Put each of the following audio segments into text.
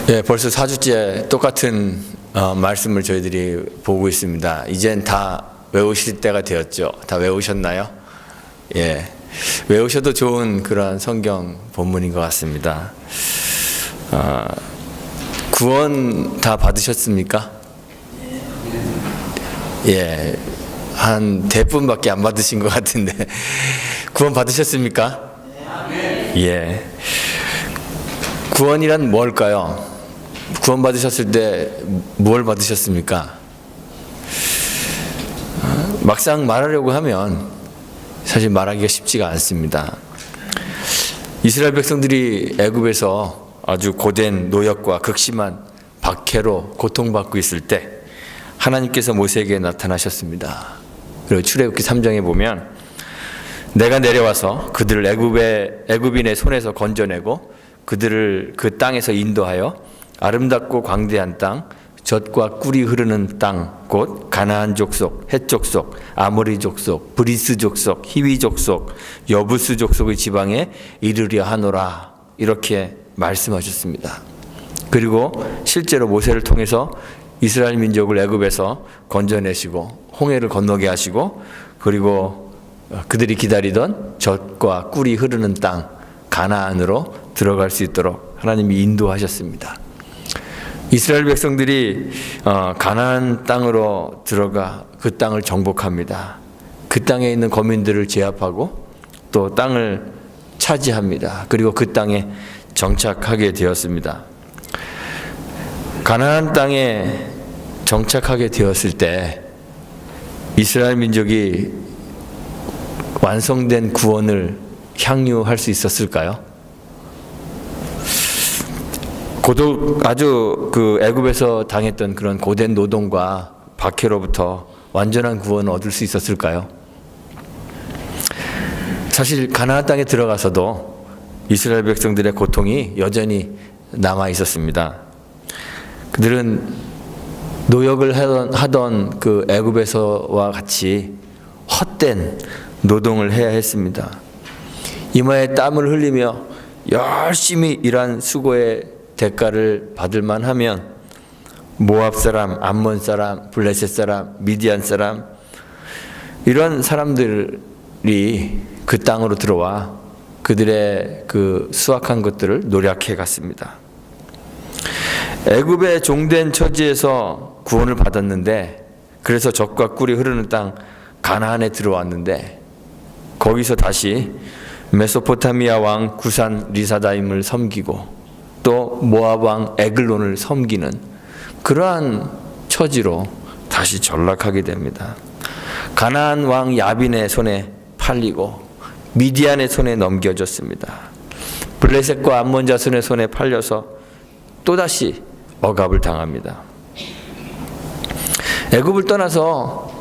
예, 벌써 4주째 똑같은 말씀을 저희들이 보고 있습니다. 이젠 다 외우실 때가 되었죠. 다 외우셨나요? 예, 외우셔도 좋은 그런 성경 본문인 것 같습니다. 구원 다 받으셨습니까? 예, 한 대부분밖에 안 받으신 것 같은데 구원 받으셨습니까? 예. 구원이란 뭘까요? 구원 받으셨을 때 뭘 받으셨습니까? 막상 말하려고 하면 사실 말하기가 쉽지가 않습니다. 이스라엘 백성들이 애굽에서 아주 고된 노역과 극심한 박해로 고통받고 있을 때 하나님께서 모세에게 나타나셨습니다. 그리고 출애굽기 3장에 보면 내가 내려와서 그들을 애굽인의 손에서 건져내고 그들을 그 땅에서 인도하여 아름답고 광대한 땅, 젖과 꿀이 흐르는 땅, 곧 가나안 족속, 헷 족속, 아모리 족속, 브리스 족속, 히위 족속, 여부스 족속의 지방에 이르려 하노라, 이렇게 말씀하셨습니다. 그리고 실제로 모세를 통해서 이스라엘 민족을 애굽에서 건져내시고 홍해를 건너게 하시고, 그리고 그들이 기다리던 젖과 꿀이 흐르는 땅 가나안으로 들어갈 수 있도록 하나님이 인도하셨습니다. 이스라엘 백성들이 가나안 땅으로 들어가 그 땅을 정복합니다. 그 땅에 있는 거민들을 제압하고 또 땅을 차지합니다. 그리고 그 땅에 정착하게 되었습니다. 가나안 땅에 정착하게 되었을 때 이스라엘 민족이 완성된 구원을 향유할 수 있었을까요? 아주 그 애굽에서 당했던 그런 고된 노동과 박해로부터 완전한 구원을 얻을 수 있었을까요? 사실 가나안 땅에 들어가서도 이스라엘 백성들의 고통이 여전히 남아 있었습니다. 그들은 노역을 하던 그 애굽에서와 같이 헛된 노동을 해야 했습니다. 이마에 땀을 흘리며 열심히 일한 수고의 대가를 받을 만하면 모압 사람, 암몬 사람, 블레셋 사람, 미디안 사람, 이런 사람들이 그 땅으로 들어와 그들의 그 수확한 것들을 노략해 갔습니다. 애굽의 종된 처지에서 구원을 받았는데, 그래서 젖과 꿀이 흐르는 땅 가나안에 들어왔는데, 거기서 다시 메소포타미아 왕 구산 리사다임을 섬기고 또 모압 왕 에글론을 섬기는 그러한 처지로 다시 전락하게 됩니다. 가나안 왕 야빈의 손에 팔리고 미디안의 손에 넘겨졌습니다. 블레셋과 암몬 자손의 손에 팔려서 또다시 억압을 당합니다. 애굽을 떠나서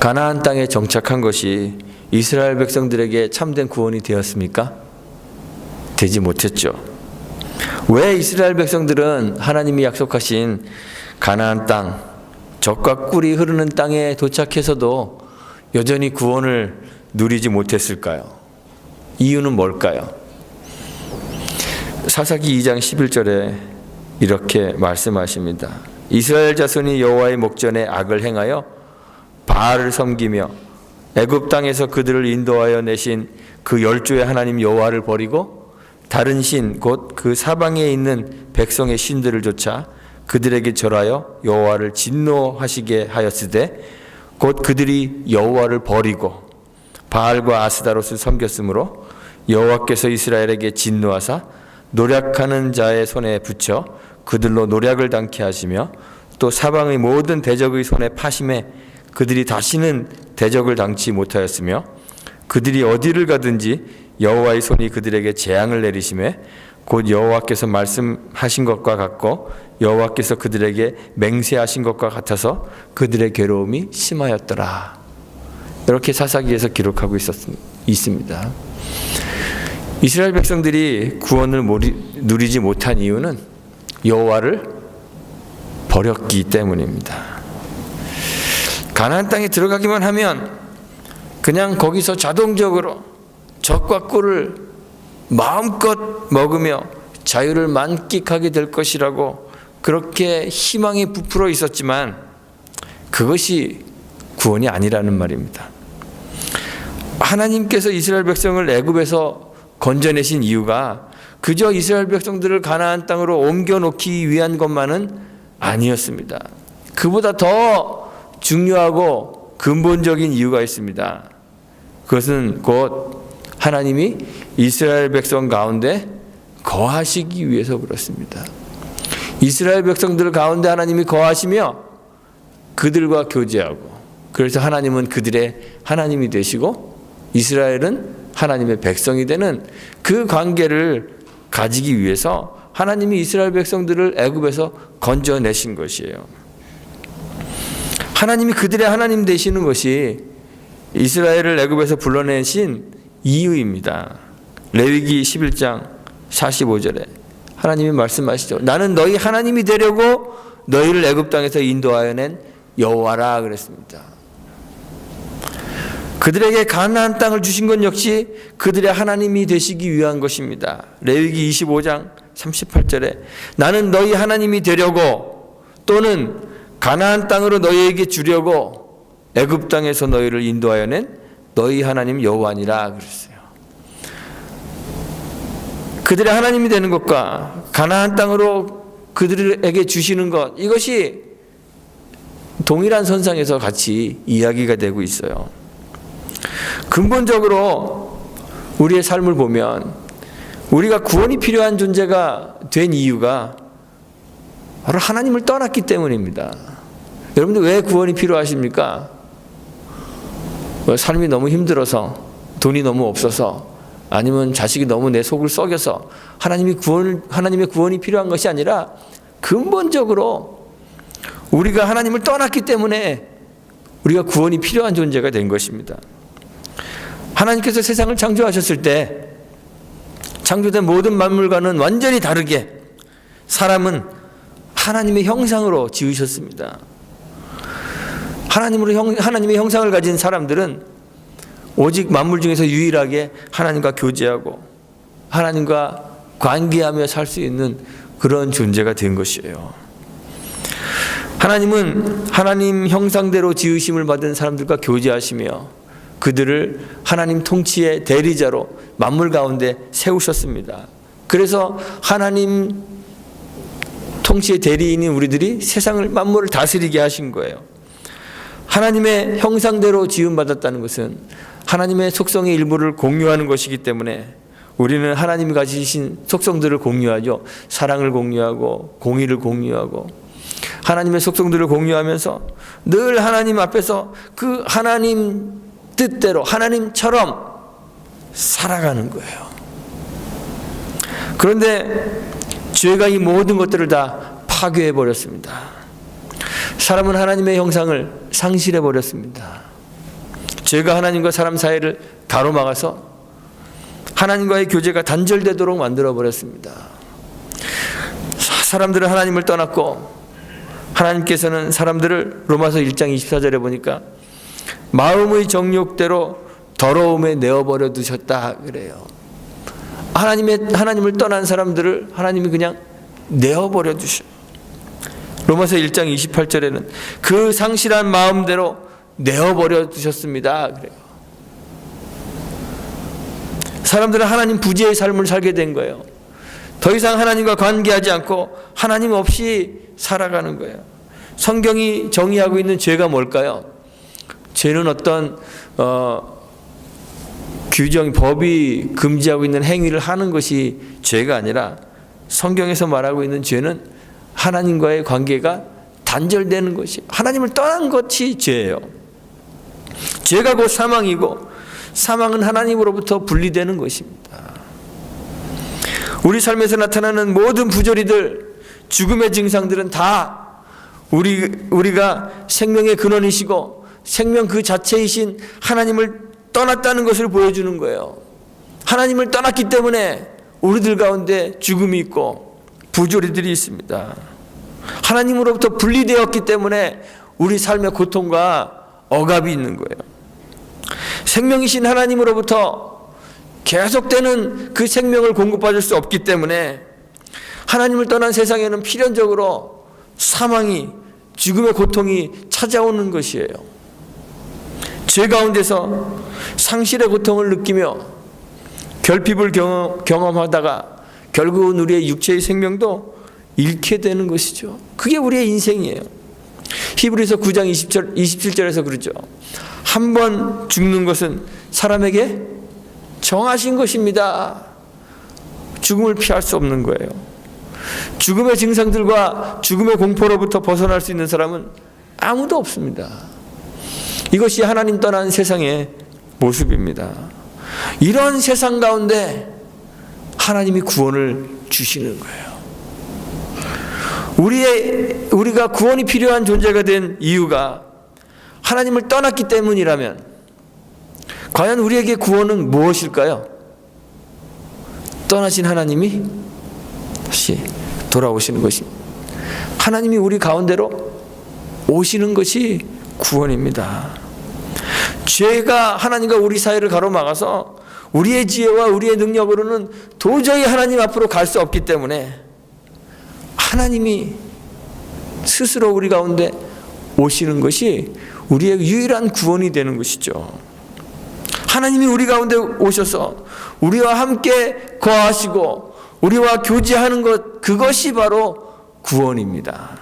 가나안 땅에 정착한 것이 이스라엘 백성들에게 참된 구원이 되었습니까? 되지 못했죠. 왜 이스라엘 백성들은 하나님이 약속하신 가나안 땅, 젖과 꿀이 흐르는 땅에 도착해서도 여전히 구원을 누리지 못했을까요? 이유는 뭘까요? 사사기 2장 11절에 이렇게 말씀하십니다. 이스라엘 자손이 여호와의 목전에 악을 행하여 바알을 섬기며 애굽 땅에서 그들을 인도하여 내신 그 열조의 하나님 여호와를 버리고 다른 신 곧 그 사방에 있는 백성의 신들을 좇아 그들에게 절하여 여호와를 진노하시게 하였으되 곧 그들이 여호와를 버리고 바알과 아스다롯을 섬겼으므로 여호와께서 이스라엘에게 진노하사 노략하는 자의 손에 붙여 그들로 노략을 당케 하시며 또 사방의 모든 대적의 손에 파심해 그들이 다시는 대적을 당치 못하였으며 그들이 어디를 가든지 여호와의 손이 그들에게 재앙을 내리심에 곧 여호와께서 말씀하신 것과 같고 여호와께서 그들에게 맹세하신 것과 같아서 그들의 괴로움이 심하였더라. 이렇게 사사기에서 기록하고 있습니다. 이스라엘 백성들이 구원을 누리지 못한 이유는 여호와를 버렸기 때문입니다. 가나안 땅에 들어가기만 하면 그냥 거기서 자동적으로 젖과 꿀을 마음껏 먹으며 자유를 만끽하게 될 것이라고 그렇게 희망이 부풀어 있었지만 그것이 구원이 아니라는 말입니다. 하나님께서 이스라엘 백성을 애굽에서 건져내신 이유가 그저 이스라엘 백성들을 가나안 땅으로 옮겨놓기 위한 것만은 아니었습니다. 그보다 더 중요하고 근본적인 이유가 있습니다. 그것은 곧 하나님이 이스라엘 백성 가운데 거하시기 위해서 그렇습니다. 이스라엘 백성들 가운데 하나님이 거하시며 그들과 교제하고, 그래서 하나님은 그들의 하나님이 되시고 이스라엘은 하나님의 백성이 되는 그 관계를 가지기 위해서 하나님이 이스라엘 백성들을 애굽에서 건져내신 것이에요. 하나님이 그들의 하나님 되시는 것이 이스라엘을 애굽에서 불러내신 이유입니다. 레위기 11장 45절에 하나님이 말씀하시죠. 나는 너희 하나님이 되려고 너희를 애굽 땅에서 인도하여 낸 여호와라 그랬습니다. 그들에게 가나안 땅을 주신 건 역시 그들의 하나님이 되시기 위한 것입니다. 레위기 25장 38절에 나는 너희 하나님이 되려고 또는 가나안 땅으로 너희에게 주려고 애굽 땅에서 너희를 인도하여 낸 너희 하나님 여호와니라 그랬어요. 그들의 하나님이 되는 것과 가나안 땅으로 그들에게 주시는 것, 이것이 동일한 선상에서 같이 이야기가 되고 있어요. 근본적으로 우리의 삶을 보면 우리가 구원이 필요한 존재가 된 이유가 바로 하나님을 떠났기 때문입니다. 여러분들 왜 구원이 필요하십니까? 삶이 너무 힘들어서, 돈이 너무 없어서, 아니면 자식이 너무 내 속을 썩여서 하나님의 구원이 필요한 것이 아니라 근본적으로 우리가 하나님을 떠났기 때문에 우리가 구원이 필요한 존재가 된 것입니다. 하나님께서 세상을 창조하셨을 때 창조된 모든 만물과는 완전히 다르게 사람은 하나님의 형상으로 지으셨습니다. 하나님의 형상을 가진 사람들은 오직 만물 중에서 유일하게 하나님과 교제하고 하나님과 관계하며 살 수 있는 그런 존재가 된 것이에요. 하나님은 하나님 형상대로 지으심을 받은 사람들과 교제하시며 그들을 하나님 통치의 대리자로 만물 가운데 세우셨습니다. 그래서 하나님 통치의 대리인인 우리들이 세상을 만물을 다스리게 하신 거예요. 하나님의 형상대로 지음받았다는 것은 하나님의 속성의 일부를 공유하는 것이기 때문에 우리는 하나님이 가지신 속성들을 공유하죠. 사랑을 공유하고 공의를 공유하고 하나님의 속성들을 공유하면서 늘 하나님 앞에서 그 하나님 뜻대로 하나님처럼 살아가는 거예요. 그런데 죄가 이 모든 것들을 다 파괴해 버렸습니다. 사람은 하나님의 형상을 상실해 버렸습니다. 죄가 하나님과 사람 사이를 가로막아서 하나님과의 교제가 단절되도록 만들어 버렸습니다. 사람들은 하나님을 떠났고 하나님께서는 사람들을 로마서 1장 24절에 보니까 마음의 정욕대로 더러움에 내어버려 두셨다 그래요. 하나님을 떠난 사람들을 하나님이 그냥 내어버려 두셔. 로마서 1장 28절에는 그 상실한 마음대로 내어버려 두셨습니다 그래요. 사람들은 하나님 부재의 삶을 살게 된 거예요. 더 이상 하나님과 관계하지 않고 하나님 없이 살아가는 거예요. 성경이 정의하고 있는 죄가 뭘까요? 죄는 어떤 법이 금지하고 있는 행위를 하는 것이 죄가 아니라 성경에서 말하고 있는 죄는 하나님과의 관계가 단절되는 것이, 하나님을 떠난 것이 죄예요. 죄가 곧 사망이고 사망은 하나님으로부터 분리되는 것입니다. 우리 삶에서 나타나는 모든 부조리들, 죽음의 증상들은 다 우리가 생명의 근원이시고 생명 그 자체이신 하나님을 떠났다는 것을 보여주는 거예요. 하나님을 떠났기 때문에 우리들 가운데 죽음이 있고 부조리들이 있습니다. 하나님으로부터 분리되었기 때문에 우리 삶의 고통과 억압이 있는 거예요. 생명이신 하나님으로부터 계속되는 그 생명을 공급받을 수 없기 때문에 하나님을 떠난 세상에는 필연적으로 사망이, 죽음의 고통이 찾아오는 것이에요. 죄 가운데서 상실의 고통을 느끼며 결핍을 경험하다가 결국은 우리의 육체의 생명도 잃게 되는 것이죠. 그게 우리의 인생이에요. 히브리서 9장 27절에서 그러죠. 한 번 죽는 것은 사람에게 정하신 것입니다. 죽음을 피할 수 없는 거예요. 죽음의 증상들과 죽음의 공포로부터 벗어날 수 있는 사람은 아무도 없습니다. 이것이 하나님 떠난 세상의 모습입니다. 이런 세상 가운데 하나님이 구원을 주시는 거예요. 우리가 구원이 필요한 존재가 된 이유가 하나님을 떠났기 때문이라면 과연 우리에게 구원은 무엇일까요? 떠나신 하나님이 다시 돌아오시는 것입니다. 하나님이 우리 가운데로 오시는 것이 구원입니다. 죄가 하나님과 우리 사이를 가로막아서 우리의 지혜와 우리의 능력으로는 도저히 하나님 앞으로 갈 수 없기 때문에 하나님이 스스로 우리 가운데 오시는 것이 우리의 유일한 구원이 되는 것이죠. 하나님이 우리 가운데 오셔서 우리와 함께 거하시고 우리와 교제하는 것, 그것이 바로 구원입니다.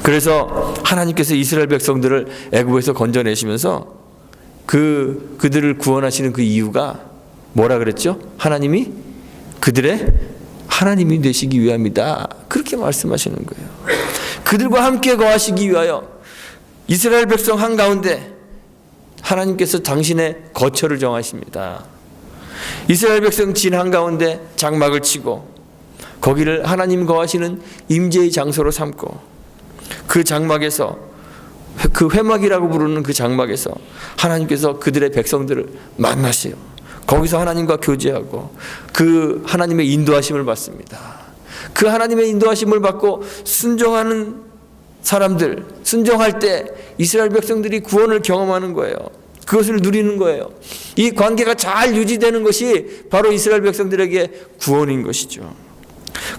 그래서 하나님께서 이스라엘 백성들을 애굽에서 건져내시면서 그들을 구원하시는 그 이유가 뭐라 그랬죠? 하나님이 그들의 하나님이 되시기 위함이다. 그렇게 말씀하시는 거예요. 그들과 함께 거하시기 위하여 이스라엘 백성 한가운데 하나님께서 당신의 거처를 정하십니다. 이스라엘 백성 진 한가운데 장막을 치고 거기를 하나님 거하시는 임재의 장소로 삼고 그 장막에서, 그 회막이라고 부르는 그 장막에서 하나님께서 그들의 백성들을 만나세요. 거기서 하나님과 교제하고 그 하나님의 인도하심을 받습니다. 그 하나님의 인도하심을 받고 순종하는 사람들, 순종할 때 이스라엘 백성들이 구원을 경험하는 거예요. 그것을 누리는 거예요. 이 관계가 잘 유지되는 것이 바로 이스라엘 백성들에게 구원인 것이죠.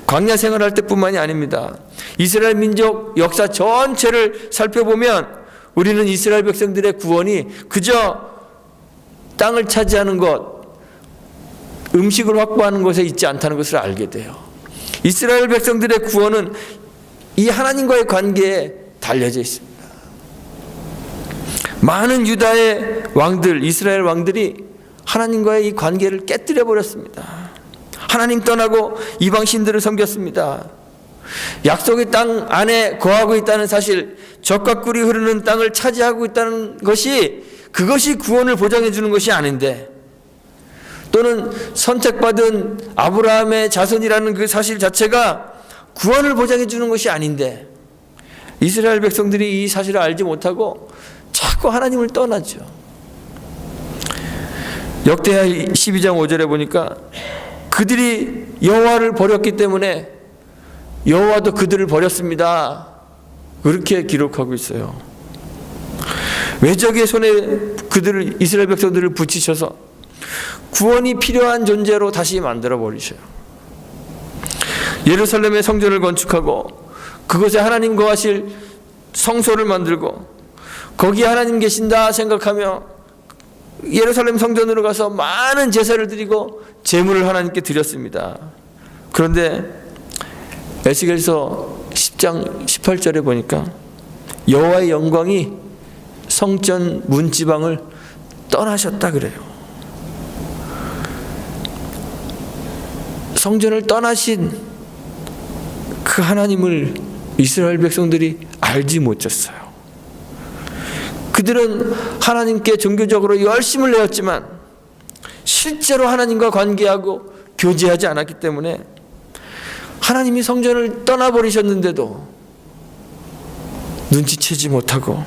광야 생활할 때뿐만이 아닙니다. 이스라엘 민족 역사 전체를 살펴보면 우리는 이스라엘 백성들의 구원이 그저 땅을 차지하는 것, 음식을 확보하는 것에 있지 않다는 것을 알게 돼요. 이스라엘 백성들의 구원은 이 하나님과의 관계에 달려져 있습니다. 많은 유다의 왕들, 이스라엘 왕들이 하나님과의 이 관계를 깨뜨려 버렸습니다. 하나님 떠나고 이방 신들을 섬겼습니다. 약속의 땅 안에 거하고 있다는 사실, 젖과 꿀이 흐르는 땅을 차지하고 있다는 것이, 그것이 구원을 보장해 주는 것이 아닌데, 또는 선택받은 아브라함의 자손이라는 그 사실 자체가 구원을 보장해 주는 것이 아닌데, 이스라엘 백성들이 이 사실을 알지 못하고 자꾸 하나님을 떠나죠. 역대하 12장 5절에 보니까 그들이 여호와를 버렸기 때문에 여호와도 그들을 버렸습니다. 그렇게 기록하고 있어요. 외적의 손에 그들을, 이스라엘 백성들을 붙이셔서 구원이 필요한 존재로 다시 만들어 버리셔요. 예루살렘의 성전을 건축하고 그곳에 하나님 거하실 성소를 만들고 거기에 하나님 계신다 생각하며 예루살렘 성전으로 가서 많은 제사를 드리고 제물을 하나님께 드렸습니다. 그런데 에스겔서 10장 18절에 보니까 여호와의 영광이 성전 문지방을 떠나셨다 그래요. 성전을 떠나신 그 하나님을 이스라엘 백성들이 알지 못했어요. 그들은 하나님께 종교적으로 열심을 내었지만 실제로 하나님과 관계하고 교제하지 않았기 때문에 하나님이 성전을 떠나버리셨는데도 눈치채지 못하고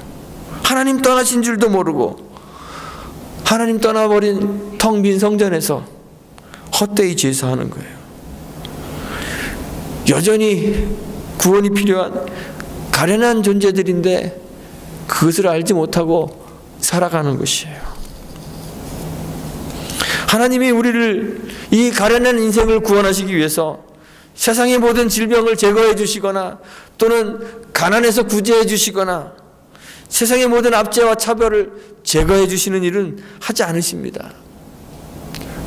하나님 떠나신 줄도 모르고 하나님 떠나버린 텅 빈 성전에서 헛되이 제사하는 거예요. 여전히 구원이 필요한 가련한 존재들인데 그것을 알지 못하고 살아가는 것이에요. 하나님이 우리를 이 가련한 인생을 구원하시기 위해서 세상의 모든 질병을 제거해 주시거나 또는 가난에서 구제해 주시거나 세상의 모든 압제와 차별을 제거해 주시는 일은 하지 않으십니다.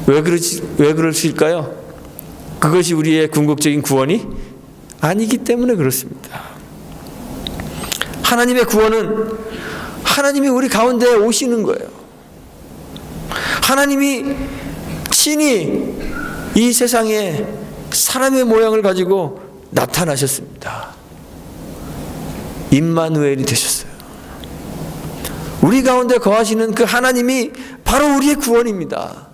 왜 그러실까요? 그것이 우리의 궁극적인 구원이 아니기 때문에 그렇습니다. 하나님의 구원은 하나님이 우리 가운데 오시는 거예요. 하나님이 친히 이 세상에 사람의 모양을 가지고 나타나셨습니다. 임마누엘이 되셨어요. 우리 가운데 거하시는 그 하나님이 바로 우리의 구원입니다.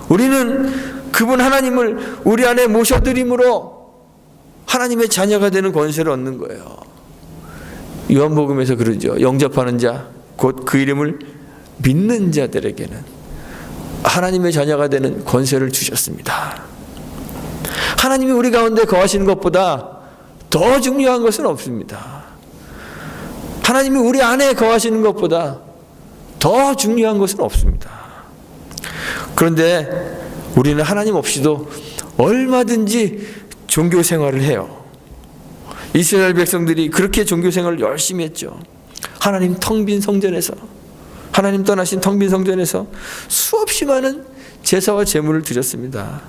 우리는 그분 하나님을 우리 안에 모셔드림으로 하나님의 자녀가 되는 권세를 얻는 거예요. 요한복음에서 그러죠. 영접하는 자, 곧 그 이름을 믿는 자들에게는 하나님의 자녀가 되는 권세를 주셨습니다. 하나님이 우리 가운데 거하시는 것보다 더 중요한 것은 없습니다. 하나님이 우리 안에 거하시는 것보다 더 중요한 것은 없습니다. 그런데 우리는 하나님 없이도 얼마든지 종교 생활을 해요. 이스라엘 백성들이 그렇게 종교 생활을 열심히 했죠. 하나님 텅빈 성전에서, 하나님 떠나신 텅빈 성전에서 수없이 많은 제사와 제물을 드렸습니다.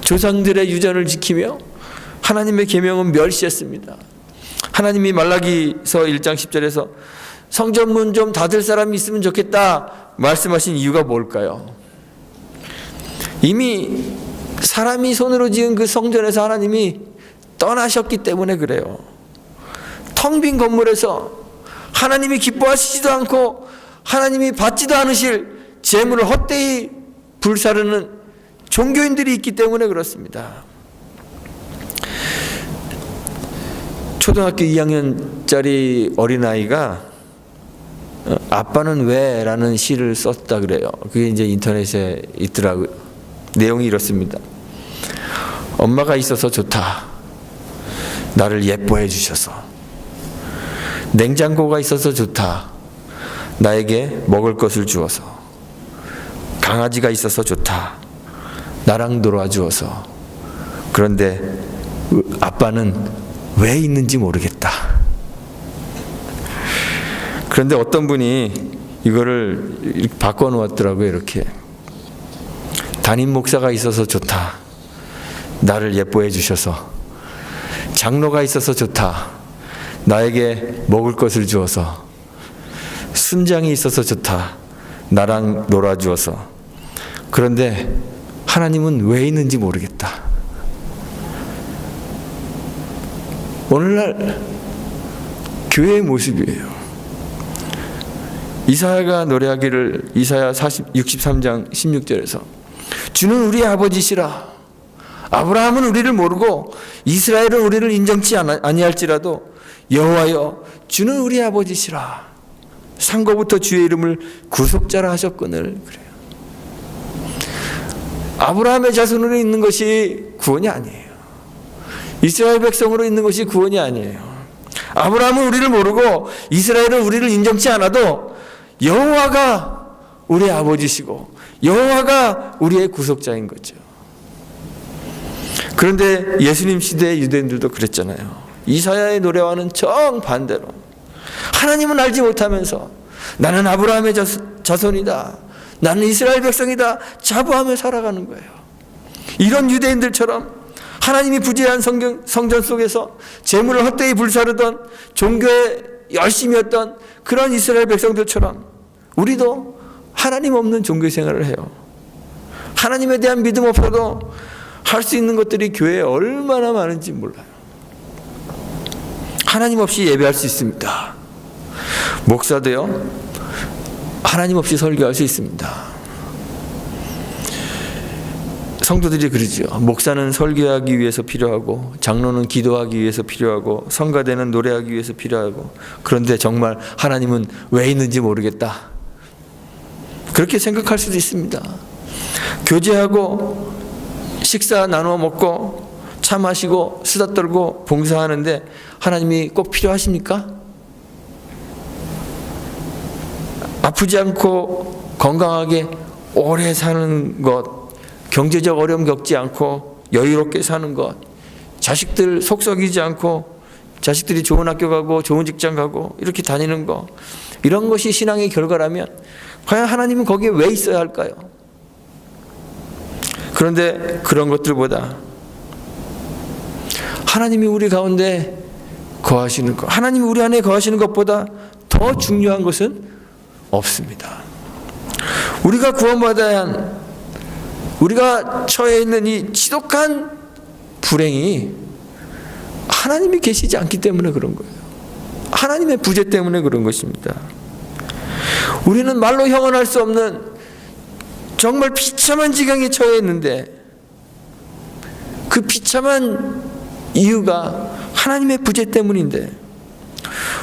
조상들의 유전을 지키며 하나님의 계명은 멸시했습니다. 하나님이 말라기서 1장 10절에서 성전문 좀 닫을 사람이 있으면 좋겠다 말씀하신 이유가 뭘까요? 이미 사람이 손으로 지은 그 성전에서 하나님이 떠나셨기 때문에 그래요. 텅 빈 건물에서 하나님이 기뻐하시지도 않고 하나님이 받지도 않으실 재물을 헛되이 불사르는 종교인들이 있기 때문에 그렇습니다. 초등학교 2학년짜리 어린아이가 아빠는 왜? 라는 시를 썼다 그래요. 그게 이제 인터넷에 있더라고요. 내용이 이렇습니다. 엄마가 있어서 좋다. 나를 예뻐해 주셔서. 냉장고가 있어서 좋다. 나에게 먹을 것을 주어서. 강아지가 있어서 좋다. 나랑 놀아주어서. 그런데 아빠는 왜 있는지 모르겠다. 그런데 어떤 분이 이거를 이렇게 바꿔놓았더라고요. 이렇게. 담임 목사가 있어서 좋다. 나를 예뻐해 주셔서. 장로가 있어서 좋다. 나에게 먹을 것을 주어서. 순장이 있어서 좋다. 나랑 놀아주어서. 그런데 하나님은 왜 있는지 모르겠다. 오늘날 교회의 모습이에요. 이사야가 노래하기를 이사야 63장 16절에서 주는 우리 아버지시라. 아브라함은 우리를 모르고 이스라엘은 우리를 인정치 아니할지라도 여호와여 주는 우리 아버지시라. 상고부터 주의 이름을 구속자라 하셨거늘. 그래요. 아브라함의 자손으로 있는 것이 구원이 아니에요. 이스라엘 백성으로 있는 것이 구원이 아니에요. 아브라함은 우리를 모르고 이스라엘은 우리를 인정치 않아도 여호와가 우리의 아버지시고 여호와가 우리의 구속자인 거죠. 그런데 예수님 시대의 유대인들도 그랬잖아요. 이사야의 노래와는 정반대로 하나님은 알지 못하면서 나는 아브라함의 자손이다. 나는 이스라엘 백성이다. 자부하며 살아가는 거예요. 이런 유대인들처럼 하나님이 부재한 성전 속에서 재물을 헛되이 불사르던 종교에 열심히 했던 그런 이스라엘 백성들처럼 우리도 하나님 없는 종교 생활을 해요. 하나님에 대한 믿음 없어도 할 수 있는 것들이 교회에 얼마나 많은지 몰라요. 하나님 없이 예배할 수 있습니다. 목사도요, 하나님 없이 설교할 수 있습니다. 성도들이 그러죠. 목사는 설교하기 위해서 필요하고 장로는 기도하기 위해서 필요하고 성가대는 노래하기 위해서 필요하고 그런데 정말 하나님은 왜 있는지 모르겠다. 그렇게 생각할 수도 있습니다. 교제하고 식사 나누어 먹고 차 마시고 수다 떨고 봉사하는데 하나님이 꼭 필요하십니까? 아프지 않고 건강하게 오래 사는 것, 경제적 어려움 겪지 않고 여유롭게 사는 것, 자식들 속 썩이지 않고 자식들이 좋은 학교 가고 좋은 직장 가고 이렇게 다니는 거, 이런 것이 신앙의 결과라면 과연 하나님은 거기에 왜 있어야 할까요? 그런데 그런 것들보다 하나님이 우리 가운데 거하시는 것, 하나님이 우리 안에 거하시는 것보다 더 중요한 것은 없습니다. 우리가 구원받아야 한, 우리가 처해 있는 이 지독한 불행이 하나님이 계시지 않기 때문에 그런 거예요. 하나님의 부재 때문에 그런 것입니다. 우리는 말로 형언할 수 없는 정말 비참한 지경에 처해 있는데 그 비참한 이유가 하나님의 부재 때문인데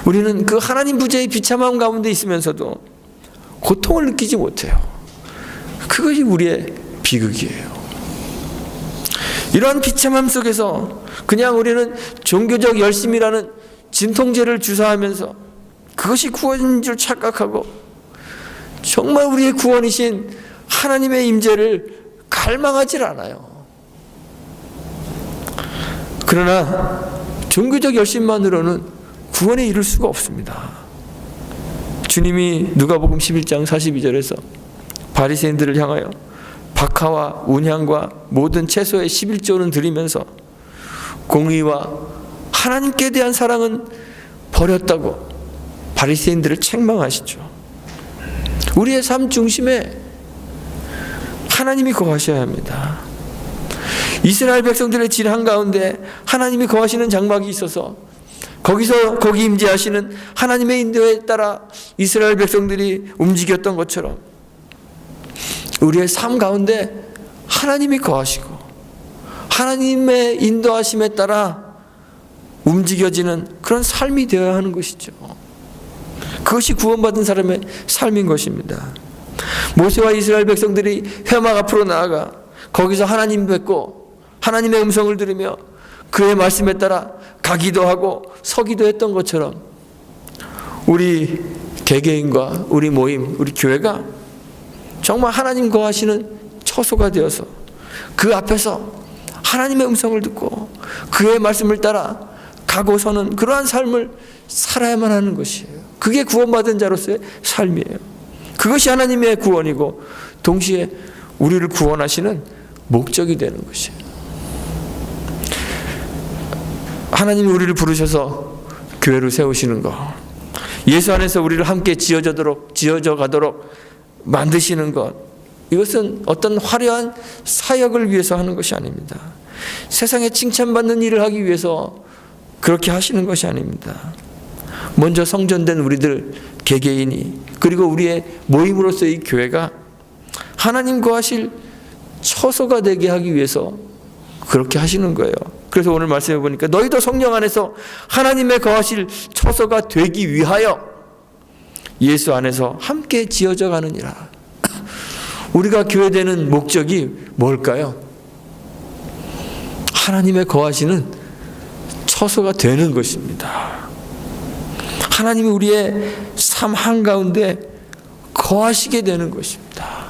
우리는 그 하나님 부재의 비참함 가운데 있으면서도 고통을 느끼지 못해요. 그것이 우리의 비극이에요. 이러한 비참함 속에서 그냥 우리는 종교적 열심이라는 진통제를 주사하면서 그것이 구원인 줄 착각하고 정말 우리의 구원이신 하나님의 임재를 갈망하질 않아요. 그러나 종교적 열심만으로는 구원에 이를 수가 없습니다. 주님이 누가복음 11장 42절에서 바리새인들을 향하여 박하와 운향과 모든 채소의 11조는 드리면서 공의와 하나님께 대한 사랑은 버렸다고 바리새인들을 책망하시죠. 우리의 삶 중심에 하나님이 거하셔야 합니다. 이스라엘 백성들의 질 한가운데 하나님이 거하시는 장막이 있어서 거기 임재하시는 하나님의 인도에 따라 이스라엘 백성들이 움직였던 것처럼 우리의 삶 가운데 하나님이 거하시고 하나님의 인도하심에 따라 움직여지는 그런 삶이 되어야 하는 것이죠. 그것이 구원받은 사람의 삶인 것입니다. 모세와 이스라엘 백성들이 회막 앞으로 나아가 거기서 하나님 뵙고 하나님의 음성을 들으며 그의 말씀에 따라 가기도 하고 서기도 했던 것처럼 우리 개개인과 우리 모임, 우리 교회가 정말 하나님 거하시는 처소가 되어서 그 앞에서 하나님의 음성을 듣고 그의 말씀을 따라 가고 서는 그러한 삶을 살아야만 하는 것이에요. 그게 구원받은 자로서의 삶이에요. 그것이 하나님의 구원이고 동시에 우리를 구원하시는 목적이 되는 것이에요. 하나님이 우리를 부르셔서 교회를 세우시는 것, 예수 안에서 우리를 함께 지어져 가도록 만드시는 것, 이것은 어떤 화려한 사역을 위해서 하는 것이 아닙니다. 세상에 칭찬받는 일을 하기 위해서 그렇게 하시는 것이 아닙니다. 먼저 성전된 우리들 개개인이 그리고 우리의 모임으로서의 교회가 하나님 거하실 처소가 되게 하기 위해서 그렇게 하시는 거예요. 그래서 오늘 말씀해 보니까 너희도 성령 안에서 하나님의 거하실 처소가 되기 위하여 예수 안에서 함께 지어져 가느니라. 우리가 교회되는 목적이 뭘까요? 하나님의 거하시는 처소가 되는 것입니다. 하나님이 우리의 삶 한가운데 거하시게 되는 것입니다.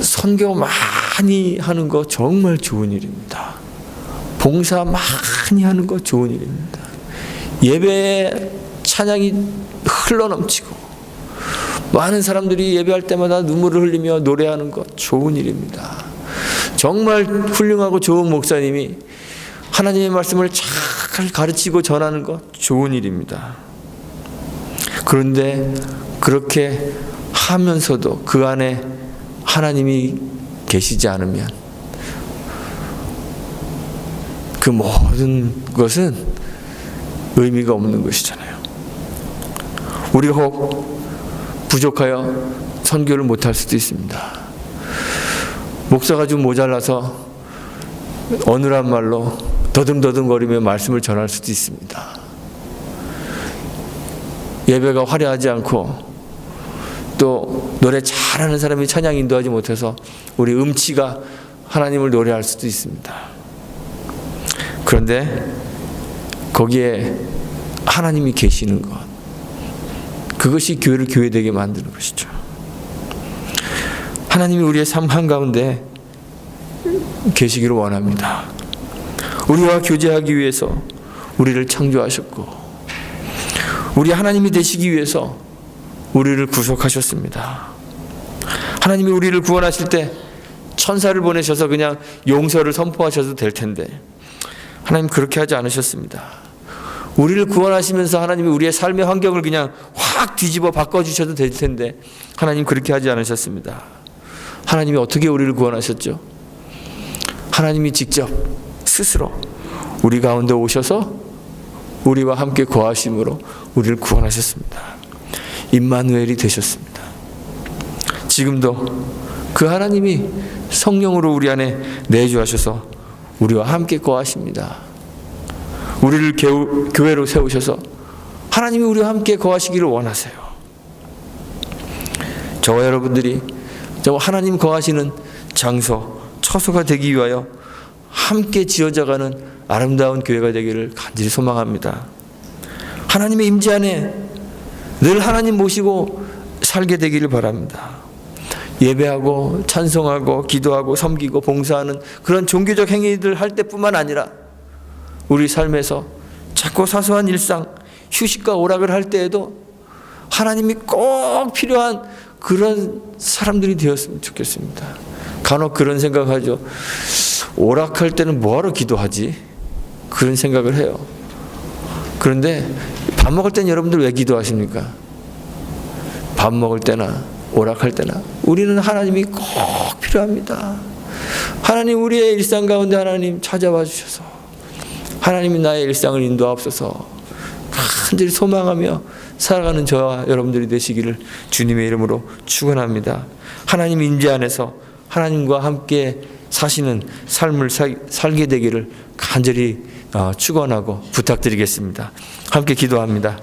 선교 많이 하는 거 정말 좋은 일입니다. 봉사 많이 하는 거 좋은 일입니다. 예배에 찬양이 흘러넘치고 많은 사람들이 예배할 때마다 눈물을 흘리며 노래하는 것 좋은 일입니다. 정말 훌륭하고 좋은 목사님이 하나님의 말씀을 잘 가르치고 전하는 것 좋은 일입니다. 그런데 그렇게 하면서도 그 안에 하나님이 계시지 않으면 그 모든 것은 의미가 없는 것이잖아요. 우리가 혹 부족하여 선교를 못할 수도 있습니다. 목사가 좀 모자라서 어눌한 말로 더듬더듬거리며 말씀을 전할 수도 있습니다. 예배가 화려하지 않고 또 노래 잘하는 사람이 찬양 인도하지 못해서 우리 음치가 하나님을 노래할 수도 있습니다. 그런데 거기에 하나님이 계시는 것, 그것이 교회를 교회되게 만드는 것이죠. 하나님이 우리의 삶 한가운데 계시기를 원합니다. 우리와 교제하기 위해서 우리를 창조하셨고, 우리 하나님이 되시기 위해서 우리를 구속하셨습니다. 하나님이 우리를 구원하실 때 천사를 보내셔서 그냥 용서를 선포하셔도 될 텐데 하나님 그렇게 하지 않으셨습니다. 우리를 구원하시면서 하나님이 우리의 삶의 환경을 그냥 확 뒤집어 바꿔주셔도 될 텐데 하나님 그렇게 하지 않으셨습니다. 하나님이 어떻게 우리를 구원하셨죠? 하나님이 직접 스스로 우리 가운데 오셔서 우리와 함께 거하심으로 우리를 구원하셨습니다. 임마누엘이 되셨습니다. 지금도 그 하나님이 성령으로 우리 안에 내주하셔서 우리와 함께 거하십니다. 우리를 교회로 세우셔서 하나님이 우리와 함께 거하시기를 원하세요. 저와 여러분들이 하나님 거하시는 장소, 처소가 되기 위하여 함께 지어져가는 아름다운 교회가 되기를 간절히 소망합니다. 하나님의 임재 안에 늘 하나님 모시고 살게 되기를 바랍니다. 예배하고 찬송하고 기도하고 섬기고 봉사하는 그런 종교적 행위들 할 때뿐만 아니라 우리 삶에서 작고 사소한 일상, 휴식과 오락을 할 때에도 하나님이 꼭 필요한 그런 사람들이 되었으면 좋겠습니다. 간혹 그런 생각하죠. 오락할 때는 뭐하러 기도하지? 그런 생각을 해요. 그런데 밥 먹을 때는 여러분들 왜 기도하십니까? 밥 먹을 때나 오락할 때나 우리는 하나님이 꼭 필요합니다. 하나님 우리의 일상 가운데 하나님 찾아와 주셔서 하나님이 나의 일상을 인도하옵소서 간절히 소망하며 살아가는 저와 여러분들이 되시기를 주님의 이름으로 축원합니다. 하나님 임재 안에서 하나님과 함께 사시는 삶을 살게 되기를 간절히 축원하고 부탁드리겠습니다. 함께 기도합니다.